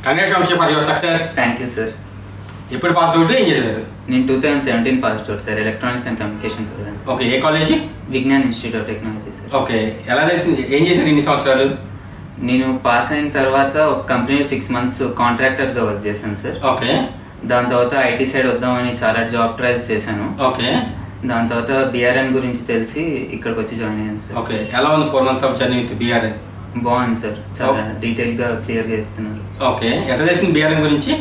Congratulations for your success. Thank you sir. ఎప్పుడు pass out ఏం చదివారు? నేను 2017 pass out sir, electronics and communications. Okay, ఏ college? Vignan institute of technology sir. Okay, ఎలా చేసింది, ఏం చేశారు ఇన్ని సంవత్సరాలు? నేను పాస్ అయిన తర్వాత ఒక కంపెనీలో 6 months కాంట్రాక్టర్గా వర్క్ చేశాను సార్. ఓకే, దాని తర్వాత ఐటీ సైడ్ వద్దామని చాలా జాబ్ ట్రయల్స్ చేశాను. ఓకే, దాని తర్వాత బీఆర్ఎన్ గురించి తెలిసి ఇక్కడికి వచ్చి జాయిన్ అయ్యాను సార్. ఓకే, ఎలా ఉంది 4 months of journey with BRN? బాగుంది సార్, చాలా డీటెయిల్గా క్లియర్గా చెప్తున్నారు. ఓకే, ఎట్లా చేసింది బీఆర్ఎన్ గురించి?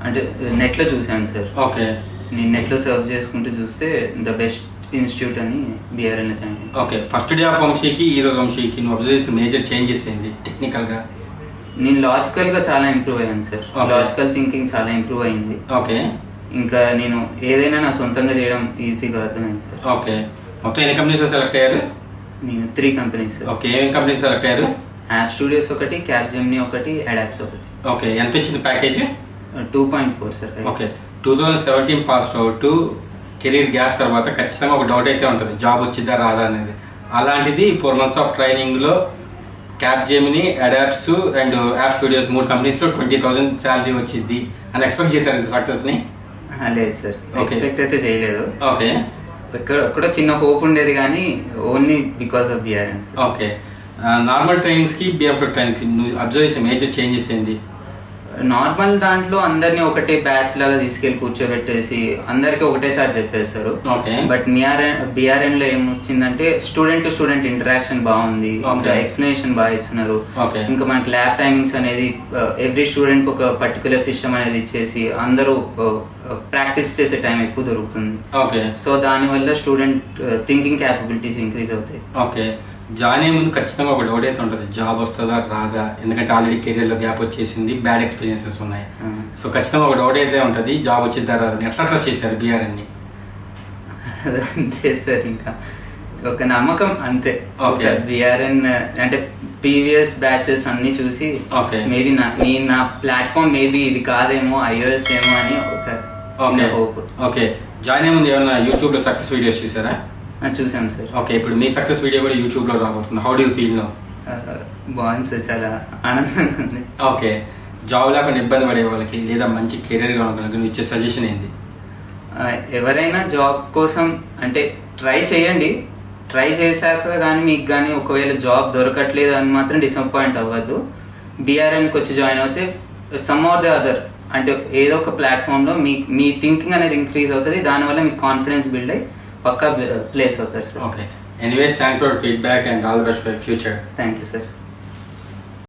అంటే నెట్లో చూశాను సార్. ఓకే, నేను నెట్లో సర్చ్ చేసుకుంటూ చూస్తే ద బెస్ట్ ఇన్స్టిట్యూట్ అని బీఆర్ఎన్లో జాయిన్ అయ్యాను. ఓకే, ఫస్ట్ డే ఆఫ్ వంశీకి ఈ రోజు వంశీకి నువ్వు అబ్జర్వ్ చేసిన మేజర్ చేంజెస్ ఏంటి టెక్నికల్గా? నేను లాజికల్గా చాలా ఇంప్రూవ్ అయ్యాను సార్. లాజికల్ థింకింగ్ చాలా ఇంప్రూవ్ అయింది. ఓకే, ఇంకా నేను ఏదైనా నా సొంతంగా చేయడం ఈజీగా అర్థమైంది సార్. ఓకే, మొత్తం ఎన్ని కంపెనీస్ సెలెక్ట్ అయ్యారు? నేను 3 కంపెనీస్ సార్. ఓకే, ఏమేమి కంపెనీస్ సెలెక్ట్ అయ్యారు? యాప్ స్టూడియోస్ ఒకటి, క్యాప్జెమిని ఒకటి, అడాప్స్ ఒకటి. ఓకే, ఎంత వచ్చింది package? 2.4 sir. Okay, 2017 pass out, career gap తర్వాత ఖచ్చితంగా ఒక డౌట్ అయితే ఉంటుంది, జాబ్ వచ్చిద్దా రాదా అనేది. అలాంటిది 4 months ఆఫ్ ట్రైనింగ్లో క్యాప్జెమిని, అడాప్స్ అండ్ యాప్ స్టూడియోస్ 3 కంపెనీస్లో 20,000 శాలరీ వచ్చింది అని ఎక్స్పెక్ట్ చేశారు ఇంత సక్సెస్ని? లేదు సార్, ఎక్స్పెక్ట్ అయితే చేయలేదు. ఓకే, ఎక్కడో చిన్న హోప్ ఉండేది కానీ only because of BRN. Okay, normal ట్రైనింగ్స్కి బీఎంటెక్ ట్రైనింగ్స్కి నువ్వు అబ్జర్వ్ చేసే మేజర్ చేంజెస్ ఏంటి? నార్మల్ దాంట్లో అందరినీ ఒకటే బ్యాచ్ లాగా తీసుకెళ్లి కూర్చోబెట్టేసి అందరికి ఒకటేసారి చెప్పేస్తారు. బట్ బీఆర్ఎన్ లో ఏం వచ్చిందంటే స్టూడెంట్ టు స్టూడెంట్ ఇంటరాక్షన్ బాగుంది, ఇంకా ఎక్స్ప్లెనేషన్ బాగా ఇస్తున్నారు. ఇంకా మనకి ల్యాబ్ టైమింగ్స్ అనేది ఎవ్రీ స్టూడెంట్ ఒక పర్టికులర్ సిస్టమ్ అనేది ఇచ్చేసి అందరూ ప్రాక్టీస్ చేసే టైం ఎక్కువ దొరుకుతుంది. సో దానివల్ల స్టూడెంట్ థింకింగ్ క్యాపబిలిటీస్ ఇంక్రీజ్ అవుతాయి. ఓకే, జాయిన్ అయ్యే ముందు ఖచ్చితంగా ఒక డౌట్ అయితే ఉంటుంది, జాబ్ వస్తుందా రాదా, ఎందుకంటే ఆల్రెడీ కెరీర్లో గ్యాప్ వచ్చేసింది, బ్యాడ్ ఎక్స్పీరియన్సెస్ ఉన్నాయి. సో ఖచ్చితంగా ఒక డౌట్ అయితే ఉంటుంది, జాబ్ వచ్చిద్దా రాదని. ఎట్లా ట్రస్ట్ చేశారు బీఆర్ఎన్ని? అంతే సార్, ఇంకా ఒక నమ్మకం అంతే. ఓకే, బీఆర్ఎన్ అంటే ప్రీవియస్ బ్యాచెస్ అన్ని చూసి మేబీ నా ప్లాట్ఫామ్ మేబీ ఇది కాదేమో, ఐఓఎస్ ఏమో అని ఒక హోప్. ఓకే, జాయిన్ అయ్యే ముందు ఏమైనా యూట్యూబ్లో సక్సెస్ వీడియోస్ చూసారా? చూసాం సార్. ఓకే, ఇప్పుడు మీ సక్సెస్ వీడియో కూడా యూట్యూబ్లో రాబోతుంది. How do you feel now? బాగుంది సార్, చాలా ఆనందంగా ఉంది. ఓకే, జాబ్ లేకుండా ఇబ్బంది పడే వాళ్ళకి లేదా మంచి కెరీర్ కావాలనుకున్న నువ్వు ఇచ్చే సజెషన్ ఏంటి? ఎవరైనా జాబ్ కోసం అంటే ట్రై చేయండి, ట్రై చేశాక కానీ మీకు కానీ ఒకవేళ జాబ్ దొరకట్లేదు అని మాత్రం డిసప్పాయింట్ అవ్వద్దు. బీఆర్ఎన్కి వచ్చి జాయిన్ అవుతే సమ్ ఆర్ ద అదర్ అంటే ఏదో ఒక ప్లాట్ఫామ్లో మీ థింకింగ్ అనేది ఇంక్రీజ్ అవుతుంది, దానివల్ల మీకు కాన్ఫిడెన్స్ బిల్డ్ అయ్యి పక్కా ప్లేస్ అవుతారు sir. Okay, anyways thanks for feedback and all the best for future. Thank you sir.